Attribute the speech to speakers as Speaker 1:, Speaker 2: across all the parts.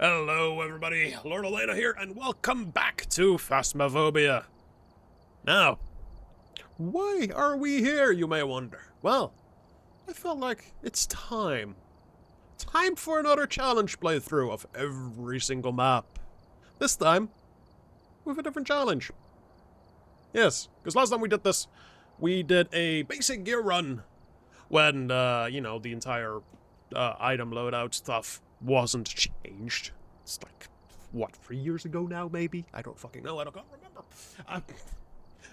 Speaker 1: Hello everybody, Lordhelldana here, and welcome back to Phasmophobia. Now, why are we here, you may wonder? Well, I felt like it's time. Time for another challenge playthrough of every single map. This time, with a different challenge. Yes, because last time we did this, we did a basic gear run when, the entire item loadout stuff wasn't changed. It's like, what, 3 years ago now, maybe? I don't fucking know, I can't remember. But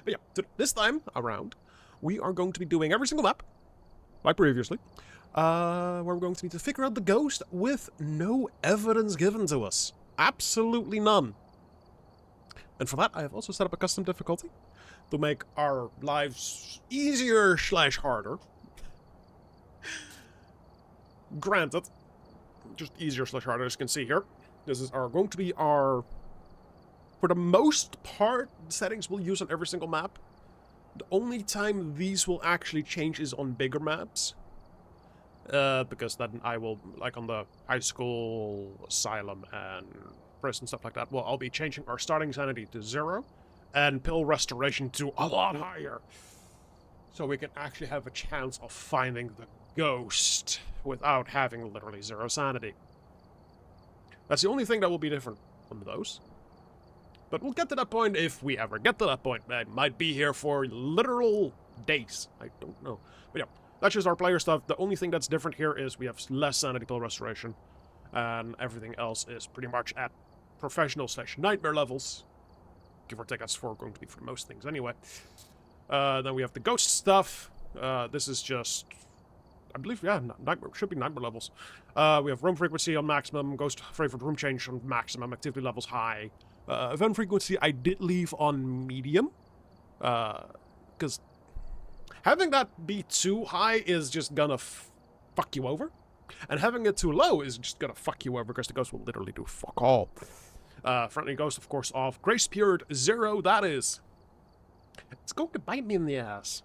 Speaker 1: yeah, this time around, we are going to be doing every single map, like previously, where we're going to need to figure out the ghost with no evidence given to us. Absolutely none. And for that, I have also set up a custom difficulty to make our lives easier/harder. Granted, just easier/harder, as you can see here. This is going to be our, for the most part, settings we'll use on every single map. The only time these will actually change is on bigger maps. Because then I will, like on the high school, asylum, and prison, stuff like that, well, I'll be changing our starting sanity to 0, and pill restoration to a lot higher. So we can actually have a chance of finding the ghost without having literally 0 sanity. That's the only thing that will be different from those. But we'll get to that point if we ever get to that point. I might be here for literal days. I don't know. But yeah, that's just our player stuff. The only thing that's different here is we have less sanity pill restoration. And everything else is pretty much at professional/nightmare levels. Give or take, that's going to be for most things anyway. Then we have the ghost stuff. This is just, I believe, yeah, nightmare, should be nightmare levels. We have room frequency on maximum, ghost favorite room change on maximum, activity levels high. Event frequency I did leave on medium. Because having that be too high is just gonna fuck you over. And having it too low is just gonna fuck you over because the ghost will literally do fuck all. Friendly ghost, of course, off. Grace period 0, that is. It's going to bite me in the ass.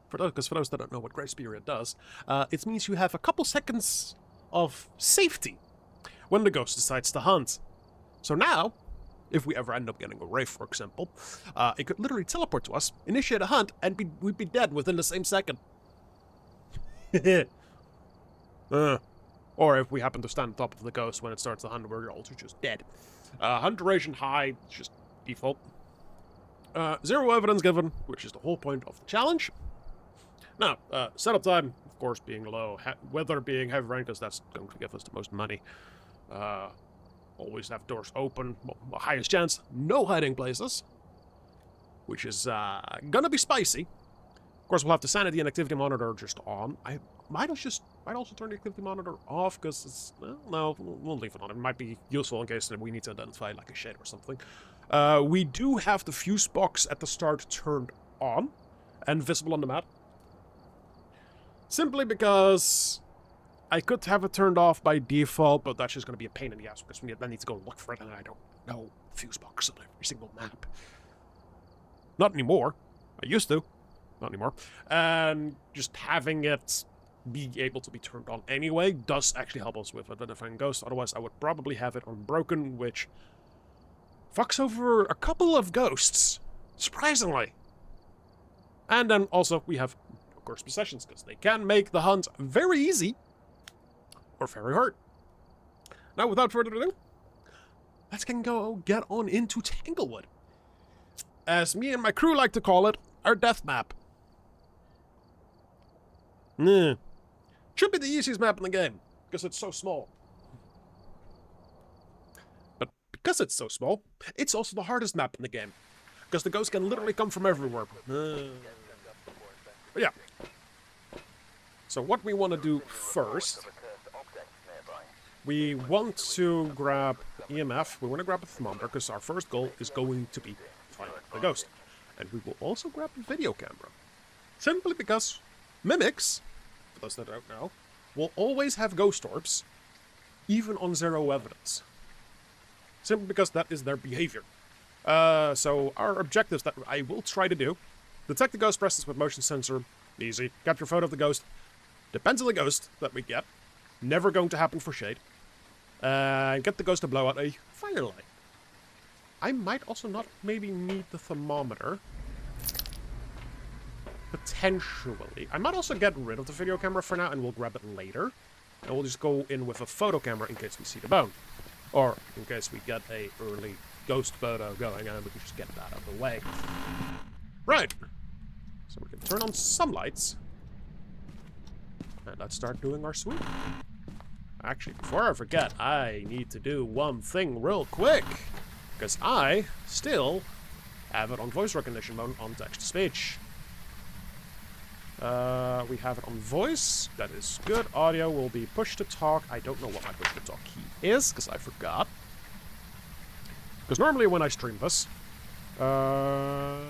Speaker 1: Because for those that don't know what grace period does, it means you have a couple seconds of safety when the ghost decides to hunt. So now, if we ever end up getting a wraith, for example, it could literally teleport to us, initiate a hunt, and we'd be dead within the same second. Or if we happen to stand on top of the ghost when it starts the hunt, we're also just dead. Hunt duration high, just default. 0 evidence given, which is the whole point of the challenge. Now, setup time, of course, being low. Weather being heavy rain, because that's going to give us the most money. Always have doors open. Well, highest chance, no hiding places. Which is gonna be spicy. Of course, we'll have the sanity and activity monitor just on. I might also turn the activity monitor off, because it's, well, no, we'll leave it on. It might be useful in case we need to identify like a shade or something. We do have the fuse box at the start turned on and visible on the map. Simply because I could have it turned off by default, but that's just going to be a pain in the ass because we then need to go look for it, and I don't know fuse box on every single map. Not anymore. I used to. Not anymore. And just having it be able to be turned on anyway does actually help us with identifying ghosts. Otherwise, I would probably have it on broken, which fucks over a couple of ghosts, surprisingly. And then also we have, of course, possessions, because they can make the hunt very easy or very hard. Now, without further ado, let's go get on into Tanglewood. As me and my crew like to call it, our death map. Should be the easiest map in the game, because it's so small. But because it's so small, it's also the hardest map in the game, because the ghosts can literally come from everywhere. But yeah. So what we want to do first, we want to grab EMF, we want to grab a thermometer, because our first goal is going to be find the ghost. And we will also grab a video camera. Simply because mimics, for those that don't know, will always have ghost orbs, even on 0 evidence. Simply because that is their behavior. So our objectives that I will try to do: detect the ghost presence with motion sensor, easy. Capture photo of the ghost. Depends on the ghost that we get. Never going to happen for shade. And get the ghost to blow out a firelight. I might also not maybe need the thermometer. Potentially. I might also get rid of the video camera for now and we'll grab it later. And we'll just go in with a photo camera in case we see the bone. Or in case we get a early ghost photo going and we can just get that out of the way. Right. So we can turn on some lights. And let's start doing our sweep. Actually, before I forget, I need to do one thing real quick. Because I still have it on voice recognition mode on text-to-speech. We have it on voice. That is good. Audio will be push-to-talk. I don't know what my push-to-talk key is, because I forgot. Because normally when I stream this, I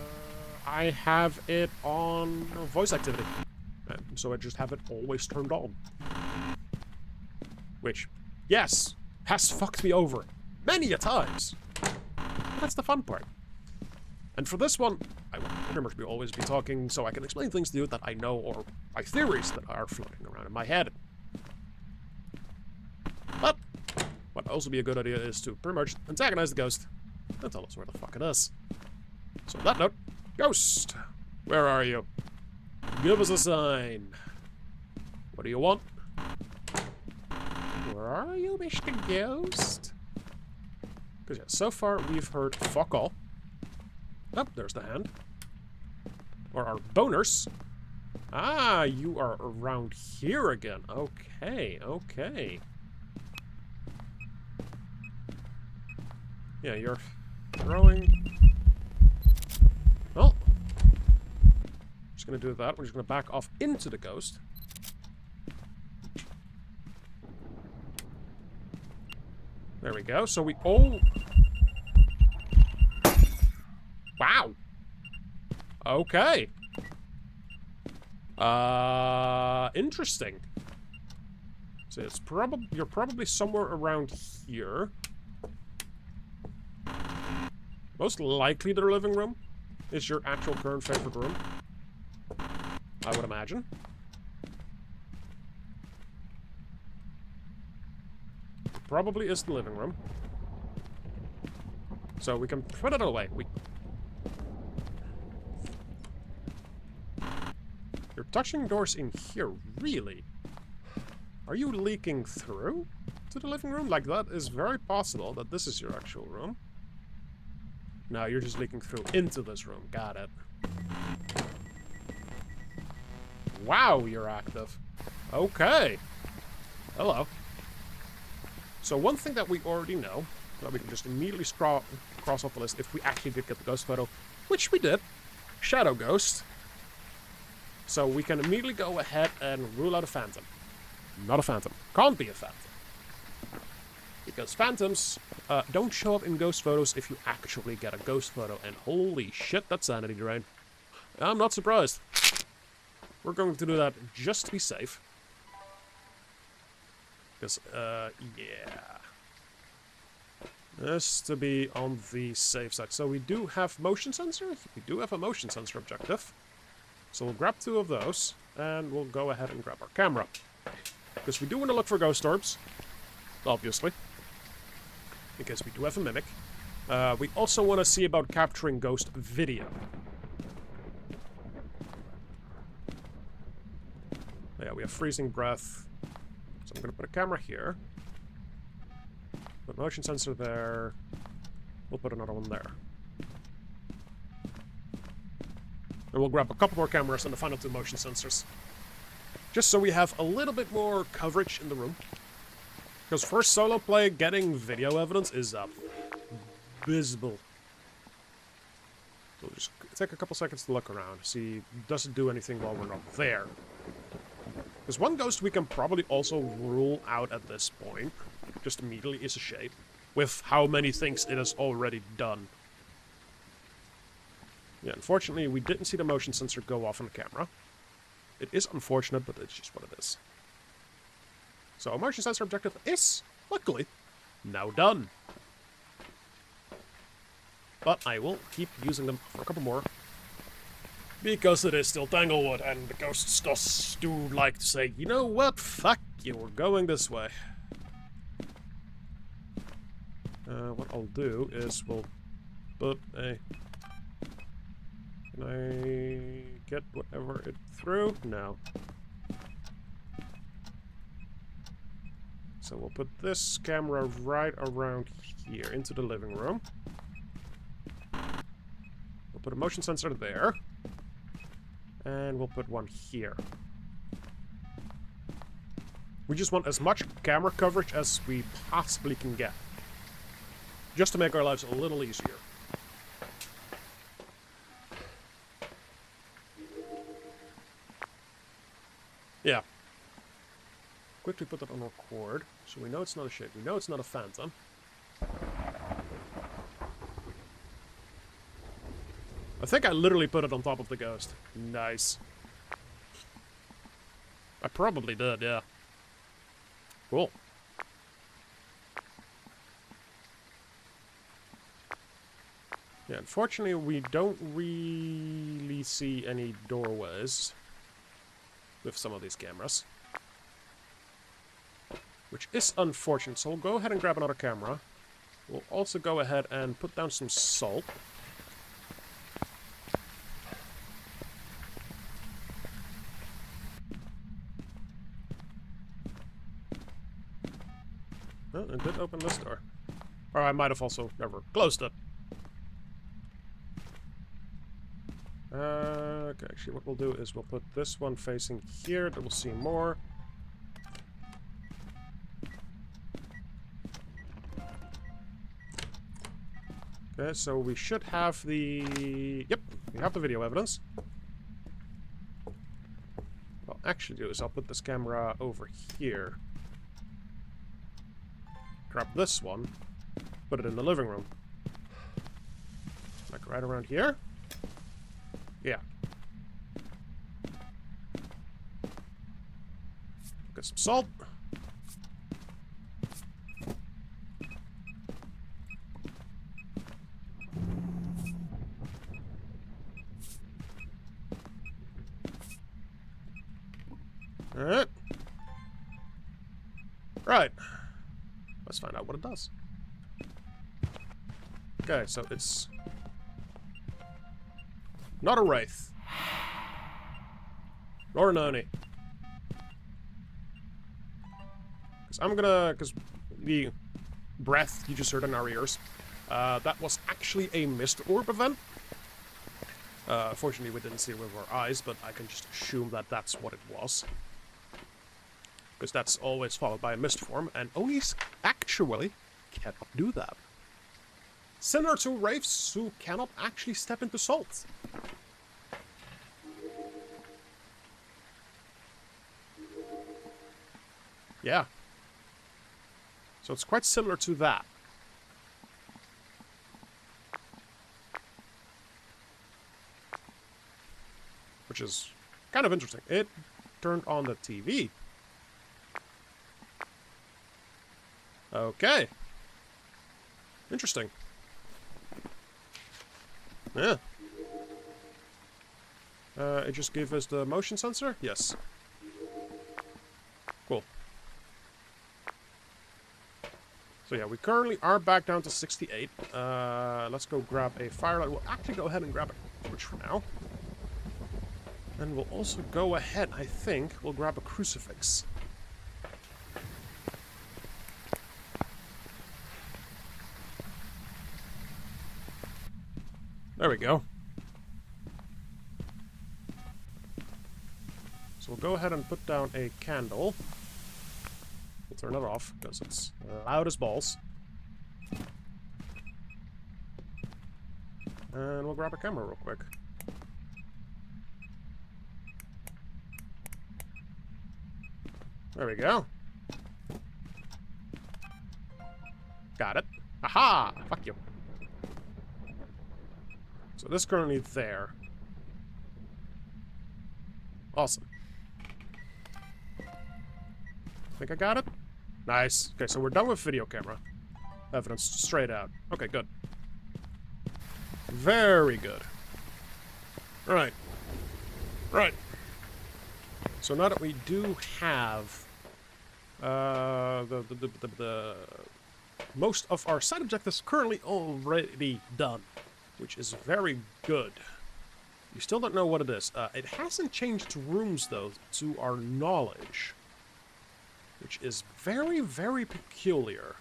Speaker 1: have it on voice activity. And so I just have it always turned on. Which, yes, has fucked me over many a times. But that's the fun part. And for this one, I will pretty much always be talking so I can explain things to you that I know or my theories that are floating around in my head. But what would also be a good idea is to pretty much antagonize the ghost and tell us where the fuck it is. So on that note, ghost, where are you? Give us a sign. What do you want? Where are you, Mr. Ghost? Because yeah, so far we've heard fuck all. Oh, there's the hand. Or our boners. Ah, you are around here again. Okay, okay. Yeah, you're throwing... Well, just gonna do that. We're just gonna back off into the ghost. There we go. So we all... Wow. Okay. Interesting. So it's probably... You're probably somewhere around here. Most likely their living room is your actual current favorite room. I would imagine. Probably is the living room. So we can put it away. You're touching doors in here, really? Are you leaking through to the living room? Like, that is very possible that this is your actual room. No, you're just leaking through into this room. Got it. Wow, you're active. Okay. Hello. So one thing that we already know, that we can just immediately cross off the list if we actually did get the ghost photo, which we did. Shadow ghost. So we can immediately go ahead and rule out a phantom. Not a phantom. Can't be a phantom. Because phantoms don't show up in ghost photos if you actually get a ghost photo. And holy shit, that's sanity drain. I'm not surprised. We're going to do that just to be safe. Because, yeah. Just to be on the safe side. So we do have motion sensor. We do have a motion sensor objective. So we'll grab 2 of those. And we'll go ahead and grab our camera. Because we do want to look for ghost orbs. Obviously. Because we do have a mimic. We also want to see about capturing ghost video. Yeah, we have freezing breath. So I'm going to put a camera here. Put motion sensor there. We'll put another one there. And we'll grab a couple more cameras and the final 2 motion sensors. Just so we have a little bit more coverage in the room. Because for solo play, getting video evidence is abysmal. So we'll just take a couple seconds to look around. See, does it do anything while we're not there? Because one ghost we can probably also rule out at this point, just immediately, is a shade. With how many things it has already done. Yeah, unfortunately, we didn't see the motion sensor go off on the camera. It is unfortunate, but it's just what it is. So our motion sensor objective is, luckily, now done. But I will keep using them for a couple more. Because it is still Tanglewood, and the ghosts do like to say, you know what, fuck you, we're going this way. What I'll do is we'll put a... Can I get whatever it through? No. So we'll put this camera right around here, into the living room. We'll put a motion sensor there. And we'll put one here. We just want as much camera coverage as we possibly can get. Just to make our lives a little easier. Yeah. Quickly put that on record, so we know it's not a ship. We know it's not a phantom. I think I literally put it on top of the ghost. Nice. I probably did, yeah. Cool. Yeah, unfortunately we don't really see any doorways with some of these cameras. Which is unfortunate, so we'll go ahead and grab another camera. We'll also go ahead and put down some salt. Oh, it did open this door. Or I might have also never closed it. Okay, actually what we'll do is we'll put this one facing here, that we'll see more. Okay, so we should have the... Yep, we have the video evidence. What I'll actually do is I'll put this camera over here. Grab this one, put it in the living room. Like right around here? Yeah. Get some salt. Alright. Right. Let's find out what it does. Okay, so it's not a wraith. Nor an Oni. Because the breath you just heard in our ears, that was actually a mist orb event. Fortunately, we didn't see it with our eyes, but I can just assume that that's what it was. Because that's always followed by a mist form, and Onis actually cannot do that. Similar to wraiths who cannot actually step into salt. Yeah. So it's quite similar to that. Which is kind of interesting. It turned on the TV. Okay. Interesting. Yeah. It just gave us the motion sensor? Yes. Cool. So yeah, we currently are back down to 68. Let's go grab a firelight. We'll actually go ahead and grab a torch for now. And we'll also go ahead, I think, we'll grab a crucifix. There we go. So we'll go ahead and put down a candle. We'll turn it off, because it's loud as balls. And we'll grab a camera real quick. There we go. Got it. Aha! Fuck you. So this is currently there. Awesome. Think I got it? Nice. Okay, so we're done with video camera evidence straight out. Okay, good. Very good. Right. Right. So now that we do have the most of our side objectives currently already done, which is very good. We still don't know what it is. It hasn't changed rooms, though, to our knowledge, which is very, very peculiar.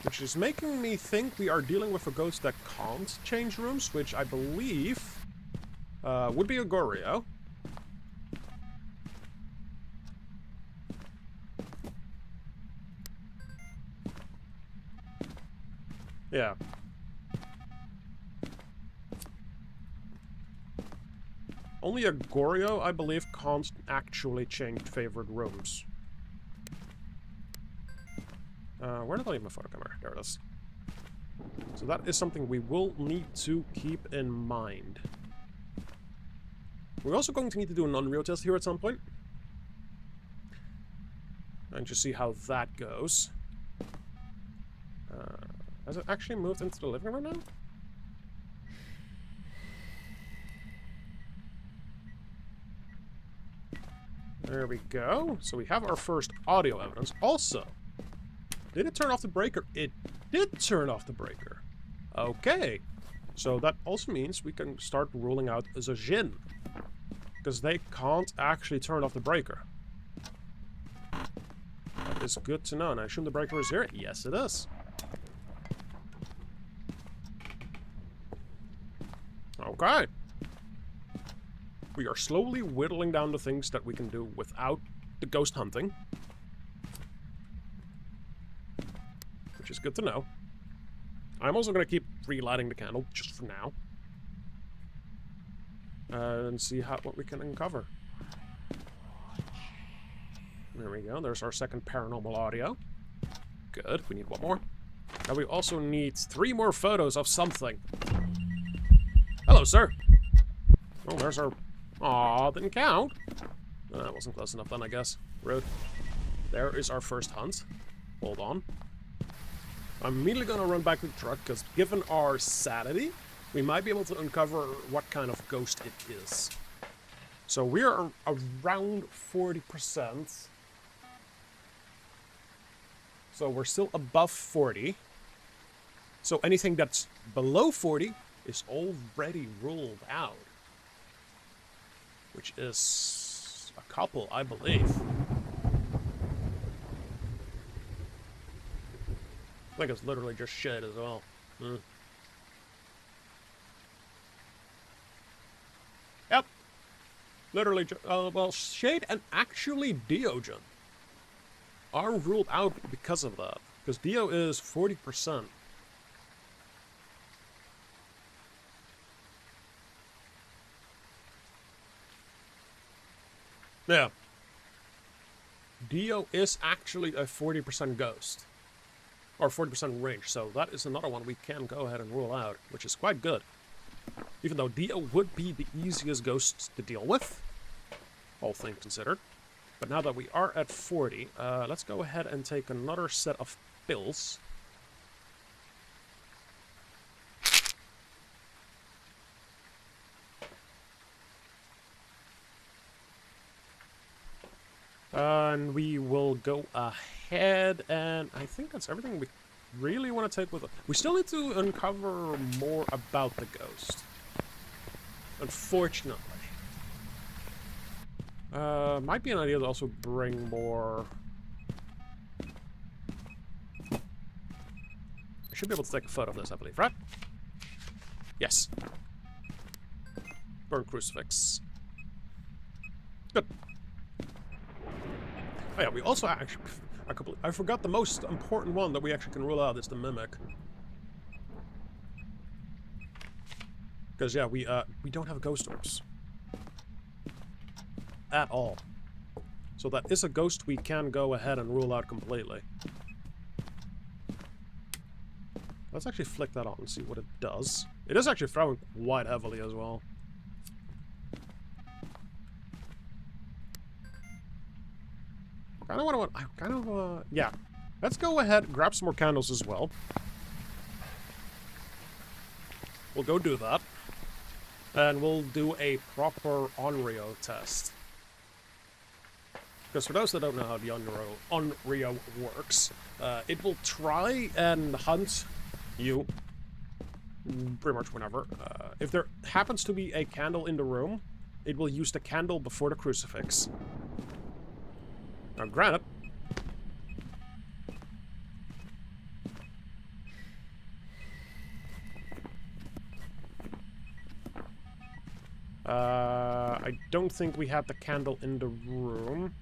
Speaker 1: Which is making me think we are dealing with a ghost that can't change rooms, which I believe would be a Goryo. Yeah. Only a Goryo, I believe, can't actually change favorite rooms. Where did I leave my photo camera? There it is. So that is something we will need to keep in mind. We're also going to need to do an Unreal test here at some point. And just see how that goes. Has it actually moved into the living room now? There we go. So we have our first audio evidence. Also, did it turn off the breaker? It did turn off the breaker. Okay. So that also means we can start ruling out the Jinn. Because they can't actually turn off the breaker. That is good to know. And I assume the breaker is here? Yes, it is. Okay. We are slowly whittling down the things that we can do without the ghost hunting. Which is good to know. I'm also going to keep relighting the candle, just for now. And see what we can uncover. There we go. There's our second paranormal audio. Good. We need one more. And we also need 3 more photos of something. Hello, sir. Oh, there's our... Aw, didn't count. That wasn't close enough then, I guess. Rude. There is our first hunt. Hold on. I'm immediately gonna run back to the truck, because given our sanity, we might be able to uncover what kind of ghost it is. So we're around 40%. So we're still above 40. So anything that's below 40 is already ruled out. Which is a couple, I believe. I think it's literally just shit as well. Yep. Literally, well, Shade and actually Diogen are ruled out because of that. Because Dio is 40%. Yeah. Dio is actually a 40% ghost. Or 40% range, so that is another one we can go ahead and rule out, which is quite good. Even though Dio would be the easiest ghost to deal with, all things considered. But now that we are at 40, let's go ahead and take another set of pills. And we will go ahead, and I think that's everything we really want to take with us. We still need to uncover more about the ghost. Unfortunately. Might be an idea to also bring more... I should be able to take a photo of this, I believe, right? Yes. Burn crucifix. Good. Oh yeah, we also actually... I forgot the most important one that we actually can rule out is the Mimic. Because, yeah, we don't have ghost orbs. At all. So that is a ghost we can go ahead and rule out completely. Let's actually flick that on and see what it does. It is actually throwing quite heavily as well. Yeah. Let's go ahead and grab some more candles as well. We'll go do that. And we'll do a proper Onryo test. Because for those that don't know how the Onryo works, it will try and hunt you pretty much whenever. If there happens to be a candle in the room, it will use the candle before the crucifix. Now, granted, I don't think we had the candle in the room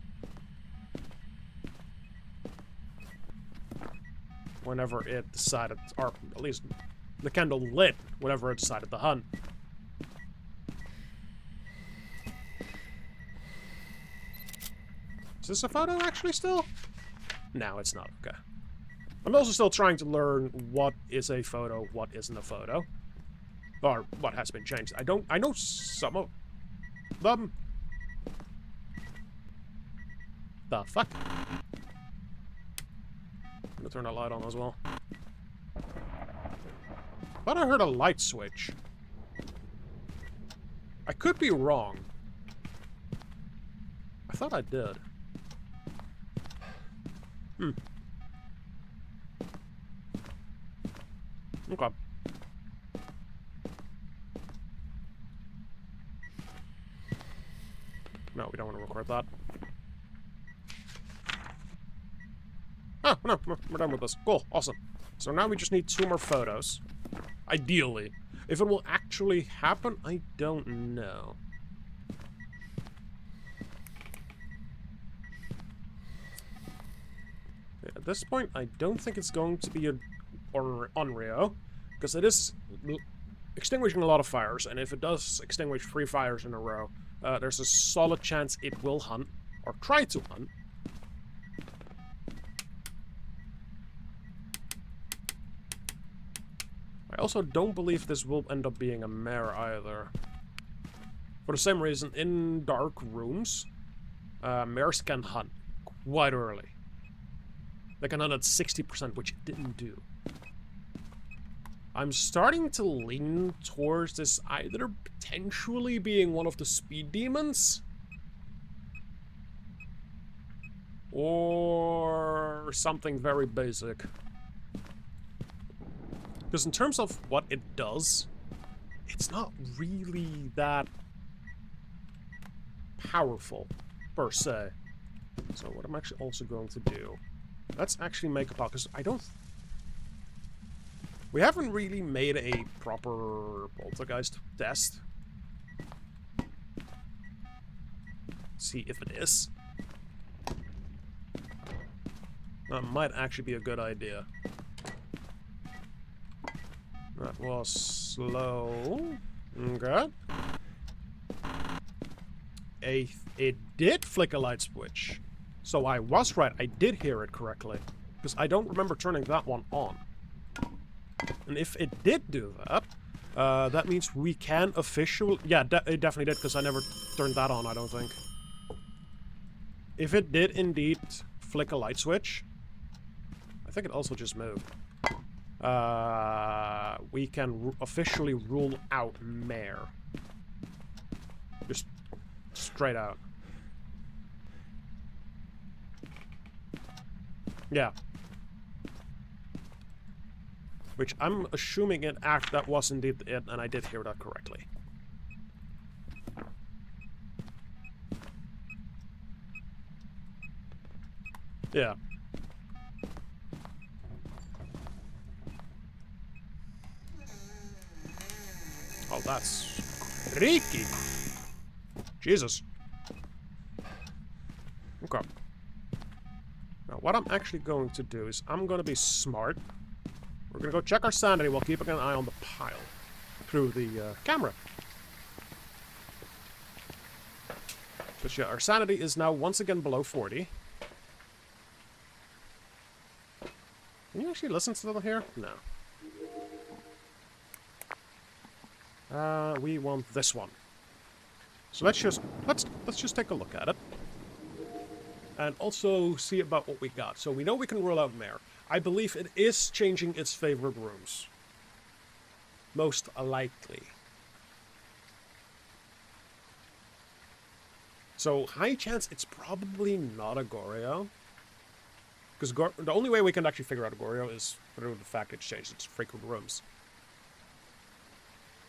Speaker 1: whenever it decided, or at least the candle lit whenever it decided to hunt. Is this a photo actually still? No, it's not. Okay. I'm also still trying to learn what is a photo, what isn't a photo. Or what has been changed. I know some of them. The fuck? I'm gonna turn that light on as well. Thought I heard a light switch. I could be wrong. I thought I did. Okay. No, we don't want to record that. Oh, no, we're done with this. Cool, awesome. So now we just need 2 more photos. Ideally. If it will actually happen, I don't know. Yeah, at this point, I don't think it's going to be an Onryo, because it is extinguishing a lot of fires, and if it does extinguish 3 fires in a row, there's a solid chance it will hunt, or try to hunt. I also don't believe this will end up being a mare either. For the same reason, in dark rooms, mares can hunt quite early. They can hunt at 60%, which it didn't do. I'm starting to lean towards this either potentially being one of the speed demons, or something very basic. Because in terms of what it does, it's not really that powerful, per se. So what I'm actually also going to do, let's actually make a pot, because I don't... We haven't really made a proper poltergeist test. See if it is. That might actually be a good idea. That was slow. Okay. It did flick a light switch. So I was right. I did hear it correctly. Because I don't remember turning that one on. And if it did do that, that means we can officially... Yeah, it definitely did, because I never turned that on, I don't think. If it did indeed flick a light switch, I think it also just moved. We can officially rule out mare. Just straight out. Yeah. Which I'm assuming that was indeed it, and I did hear that correctly. Yeah. Oh, that's freaky. Jesus. Okay. Now, what I'm actually going to do is I'm going to be smart. We're going to go check our sanity while keeping an eye on the pile through the camera. But yeah, our sanity is now once again below 40. Can you actually listen to them here? No. We want this one. So let's just take a look at it. And also see about what we got. So we know we can rule out mare. I believe it is changing its favorite rooms. Most likely. So, high chance it's probably not a Goryo. Because the only way we can actually figure out a Goryo is through the fact it's changed its frequent rooms.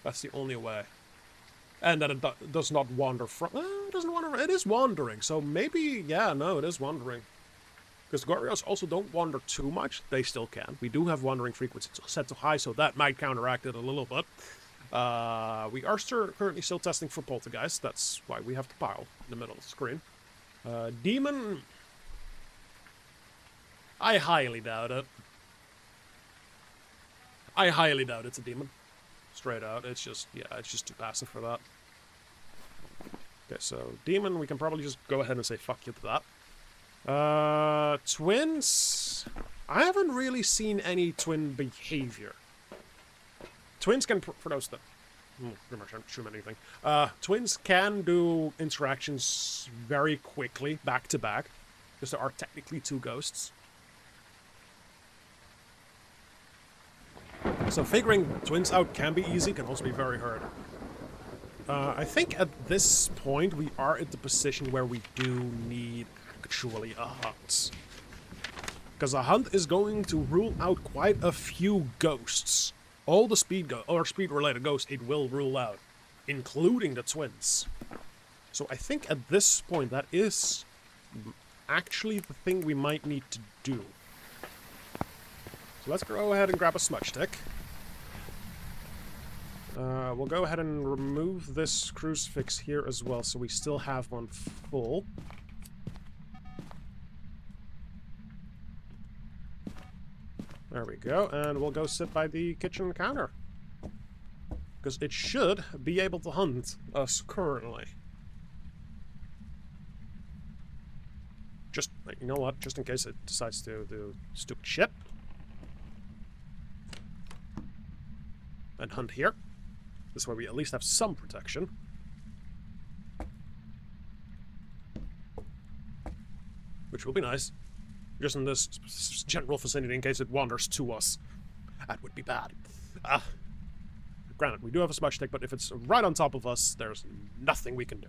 Speaker 1: That's the only way. And that it does not wander from... it doesn't wander... It is wandering, so maybe... Yeah, no, it is wandering. Because Goryos also don't wander too much. They still can. We do have wandering frequency set to high, so that might counteract it a little bit. We are currently still testing for Poltergeist. That's why we have the pile in the middle of the screen. Demon... I highly doubt it. I highly doubt it's a demon. Straight out. It's just, yeah, it's just too passive for that. Okay, so demon, we can probably just go ahead and say fuck you to that. Twins... I haven't really seen any twin behavior. Twins can, for those that... pretty much don't assume anything. Twins can do interactions very quickly, back to back. Because there are technically two ghosts. So figuring twins out can be easy, can also be very hard. I think at this point we are at the position where we do need actually a hunt. Because a hunt is going to rule out quite a few ghosts. All the speed-related ghosts it will rule out, including the twins. So I think at this point that is actually the thing we might need to do. So let's go ahead and grab a smudge stick. We'll go ahead and remove this crucifix here as well, so we still have one full. There we go, and we'll go sit by the kitchen counter. Because it should be able to hunt us currently. Just, you know what, just in case it decides to do stupid shit. And hunt here. This way we at least have some protection. Which will be nice. Just in this general vicinity in case it wanders to us. That would be bad. Granted, we do have a smudge stick, but if it's right on top of us, there's nothing we can do.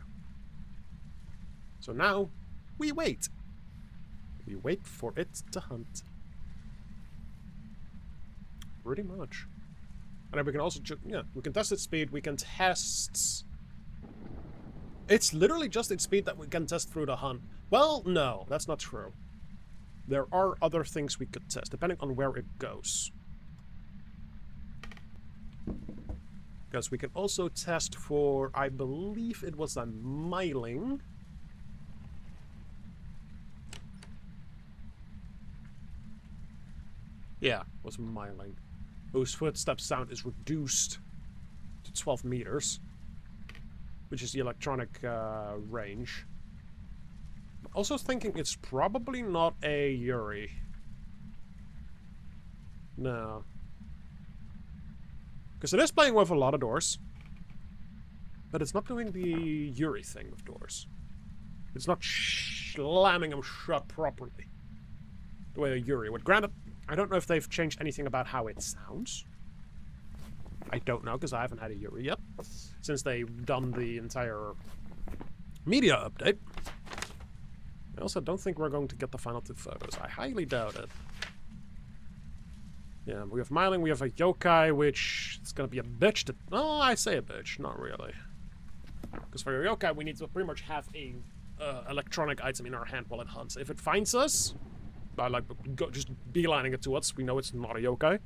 Speaker 1: So now, we wait. We wait for it to hunt. Pretty much. And then we can also, yeah, we can test its speed, we can test... It's literally just its speed that we can test through the hunt. Well, no, that's not true. There are other things we could test, depending on where it goes. Because we can also test for, I believe it was a miling. Yeah, it was miling. Whose footstep sound is reduced to 12 meters, which is the electronic range. I'm also thinking it's probably not a Yuri. No. Because it is playing with a lot of doors, but it's not doing the Yuri thing with doors. It's not slamming them shut properly, the way a Yuri would. Granted, I don't know if they've changed anything about how it sounds. I don't know, because I haven't had a Yuri yet, since they've done the entire media update. I also don't think we're going to get the final 2 photos. I highly doubt it. Yeah, we have Myling, we have a yokai, which is going to be a bitch to... Oh, I say a bitch, not really. Because for a yokai, we need to pretty much have a electronic item in our hand while it hunts. If it finds us... by like just beelining it to us, we know it's not a yokai.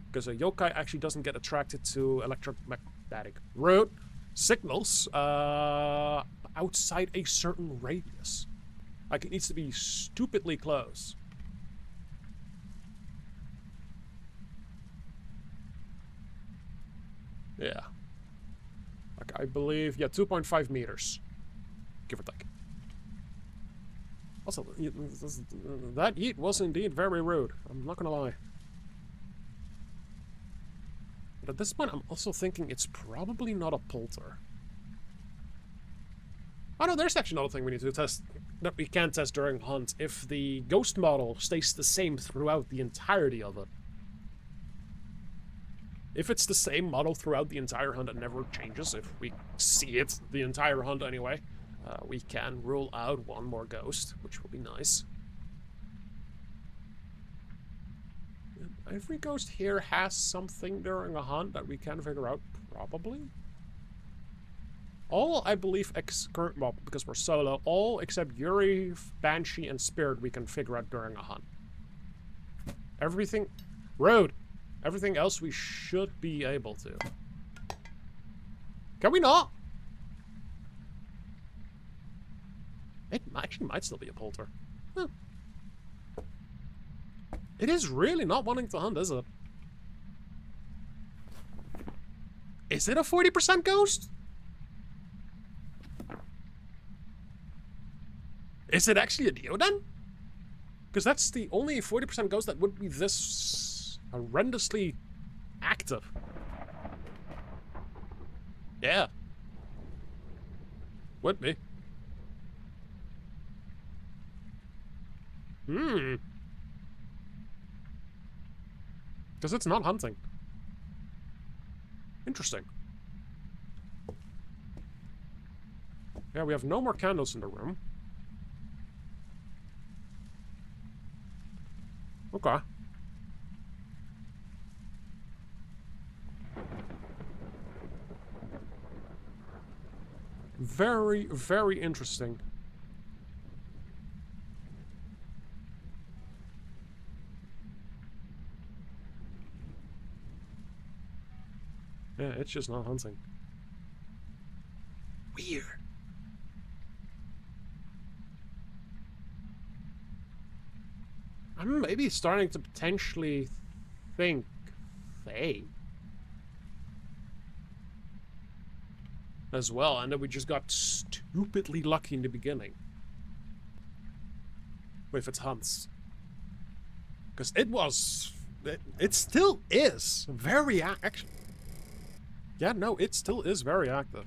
Speaker 1: Because a yokai actually doesn't get attracted to electromagnetic root signals outside a certain radius. Like, it needs to be stupidly close. Yeah. Like, I believe, yeah, 2.5 meters. Give or take. Also, that yeet was indeed very rude. I'm not gonna lie. But at this point, I'm also thinking it's probably not a polter. Oh no, there's actually another thing we need to test, that we can test during hunt, if the ghost model stays the same throughout the entirety of it. If it's the same model throughout the entire hunt and never changes, if we see it the entire hunt anyway, We can rule out one more ghost, which will be nice. Every ghost here has something during a hunt that we can figure out, probably. All, I believe, well, because we're solo, all except Yuri, Banshee, and Spirit we can figure out during a hunt. Everything... Rude! Everything else we should be able to. Can we not? It actually might still be a polter. Huh. It is really not wanting to hunt, is it? Is it a 40% ghost? Is it actually a Dio then? Because that's the only 40% ghost that would be this horrendously active. Yeah. Would be. Because it's not hunting. Interesting. Yeah, we have no more candles in the room. Okay. Very, very interesting. Yeah, it's just not hunting. Weird. I'm maybe starting to potentially think Faye as well, and that we just got stupidly lucky in the beginning with its hunts. Because it was... It still is very active. Yeah, no, it still is very active.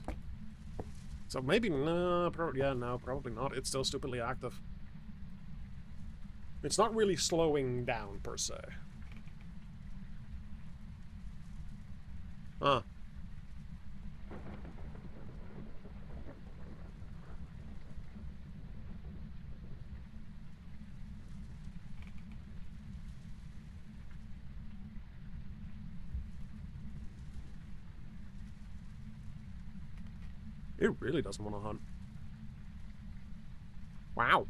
Speaker 1: So maybe... No, probably not. It's still stupidly active. It's not really slowing down, per se. Huh. It really doesn't want to hunt. Wow.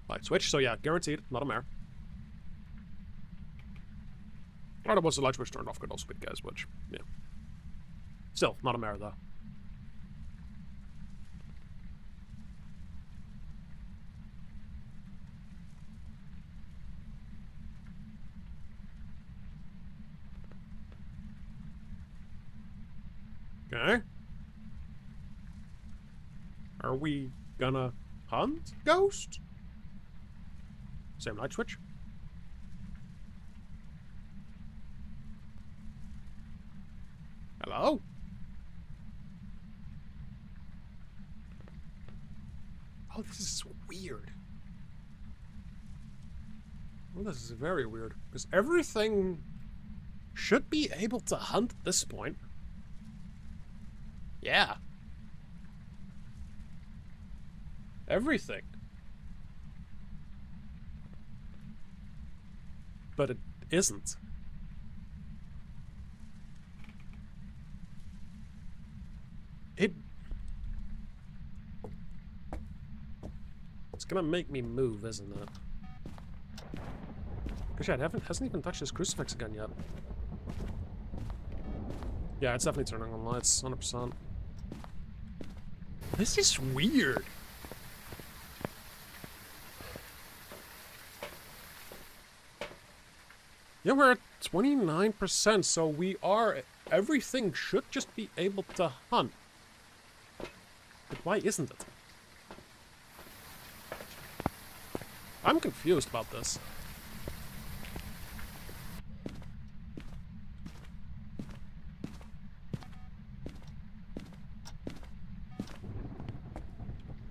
Speaker 1: Light switch, so yeah, guaranteed, not a mare. Or once the light switch turned off could also be the case, which, yeah. Still, not a mare, though. Okay. Are we gonna hunt ghost? Same light switch. Hello? Oh, this is weird. Well, this is very weird. Because everything should be able to hunt at this point. Yeah. Everything. But it isn't. It's gonna make me move, isn't it? Gosh, it hasn't even touched this crucifix again yet. Yeah, it's definitely turning on lights, 100%. This is weird. Yeah, we're at 29%, so we are... Everything should just be able to hunt. But why isn't it? I'm confused about this.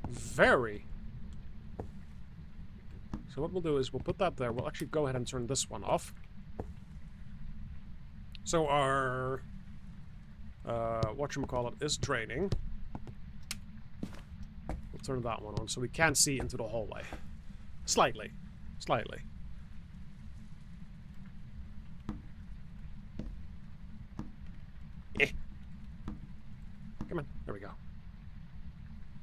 Speaker 1: Very. So what we'll do is we'll put that there. We'll actually go ahead and turn this one off. So our whatchamacallit is draining. turn that one on so we can't see into the hallway. Slightly. Slightly. Eh. Come on. There we go.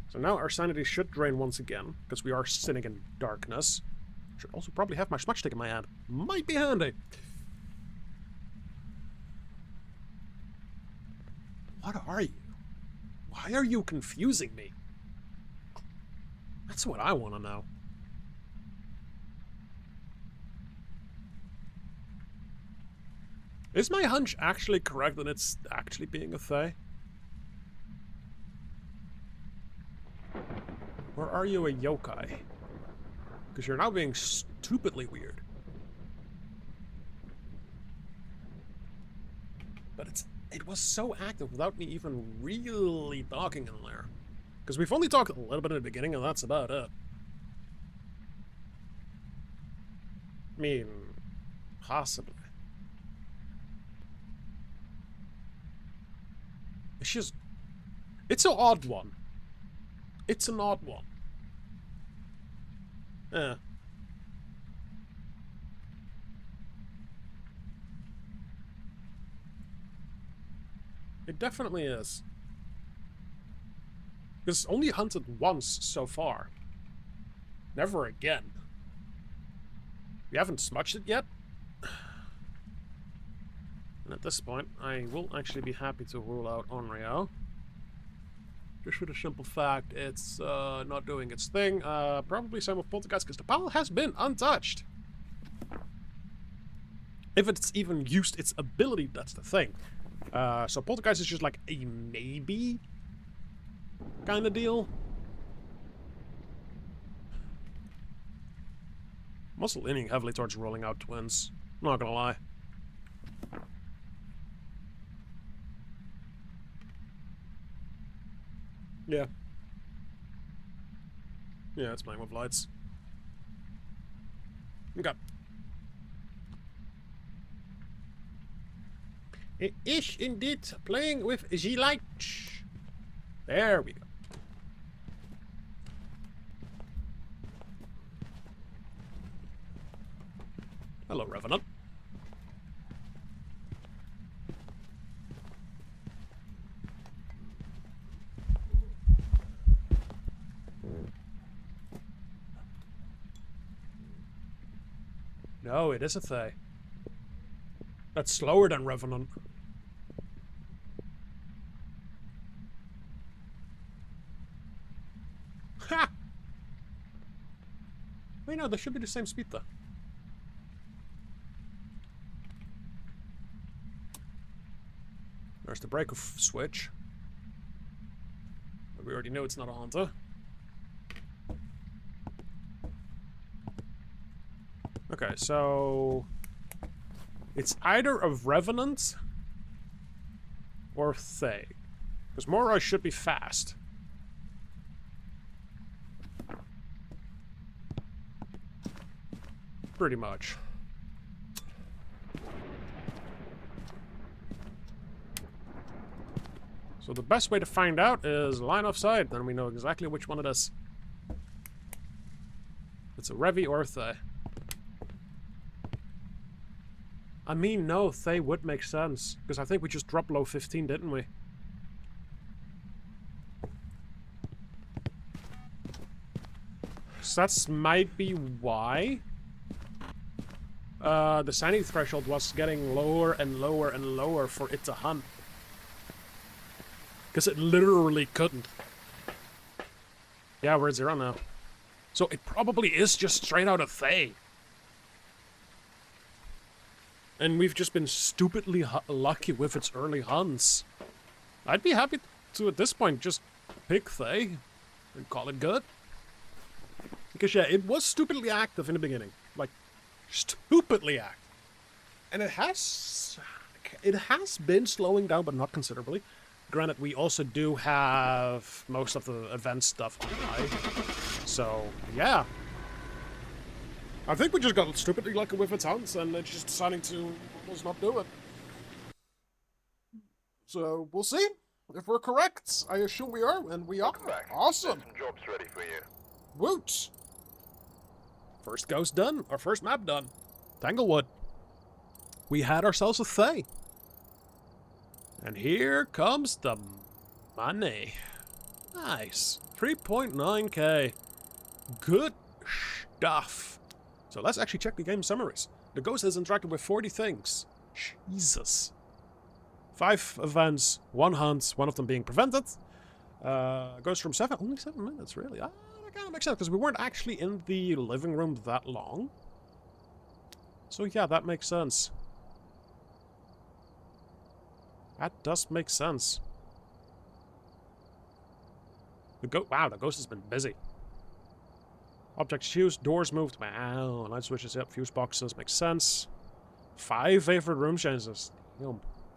Speaker 1: So now our sanity should drain once again, because we are sitting in darkness. Should also probably have my smudge stick in my hand. Might be handy. What are you? Why are you confusing me? That's what I want to know. Is my hunch actually correct that it's actually being a Fae? Or are you a yokai? Because you're now being stupidly weird. But it was so active without me even really talking in there. Because we've only talked a little bit at the beginning, and that's about it. I mean, possibly. It's just... It's an odd one. It's an odd one. Yeah. It definitely is. Because it's only hunted once so far. Never again. We haven't smudged it yet. And at this point, I will actually be happy to rule out Onryo. Just for the simple fact, it's not doing its thing. Probably some of Poltergeist, because the pal has been untouched. If it's even used its ability, that's the thing. So Poltergeist is just like a maybe kind of deal. I'm also leaning heavily towards rolling out twins. I'm not gonna lie. Yeah. Yeah, it's playing with lights. Okay. It is indeed playing with the lights. There we go. Hello, Revenant. No, it is a Fae. That's slower than Revenant. Ha! Wait, no, they should be the same speed, though. There's the break switch. But we already know it's not a Hunter. Okay, so... It's either a Revenant or Fae. Because Moroi should be fast. Pretty much. So the best way to find out is line of sight, then we know exactly which one it is. It's a Revi or a Fae. I mean, no, Fae would make sense. Because I think we just dropped low 15, didn't we? So that might be why. The sanity threshold was getting lower and lower and lower for it to hunt. Because it literally couldn't. Yeah, we're at 0 now. So it probably is just straight out of Fae. And we've just been stupidly lucky with its early hunts. I'd be happy to, at this point, just pick Fae and call it good. Because, yeah, it was stupidly active in the beginning. Like, stupidly active. And it has been slowing down, but not considerably. Granted, we also do have most of the event stuff on high. So, yeah. I think we just got stupidly lucky with its hunts, and it's just deciding to almost not do it. So, we'll see. If we're correct, I assume we are, and we are.
Speaker 2: Welcome back.
Speaker 1: Awesome.
Speaker 2: There's some jobs ready for you.
Speaker 1: Woot! First ghost done, our first map done. Tanglewood. We had ourselves a Thay. And here comes the money. Nice. 3.9k. Good stuff. So let's actually check the game summaries. The ghost has interacted with 40 things. Jesus. 5 events, 1 hunt, 1 of them being prevented. Goes from only 7 minutes, really. That kind of makes sense, because we weren't actually in the living room that long. So yeah, that makes sense. That does make sense. Wow, the ghost has been busy. Objects used, doors moved. Wow, light switches, yep, fuse boxes, makes sense. 5 favorite room changes.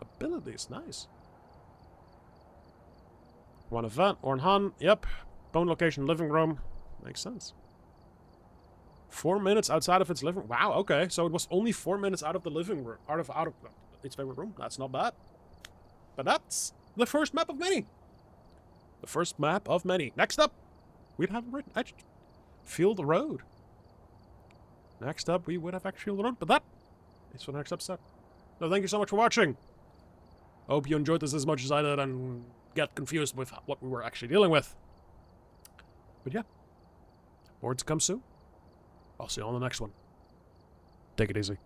Speaker 1: Abilities, nice. 1 event, Orn Han, yep. Bone location, living room, makes sense. 4 minutes outside of its living room. Wow, okay, so it was only 4 minutes out of the living room, out of its favorite room. That's not bad. But that's the first map of many. The first map of many. Next up, we'd have written Field Road. Next up, we would have actually learned, but that is for the next episode. So thank you so much for watching. Hope you enjoyed this as much as I did and get confused with what we were actually dealing with. But yeah, more to come soon. I'll see you on the next one. Take it easy.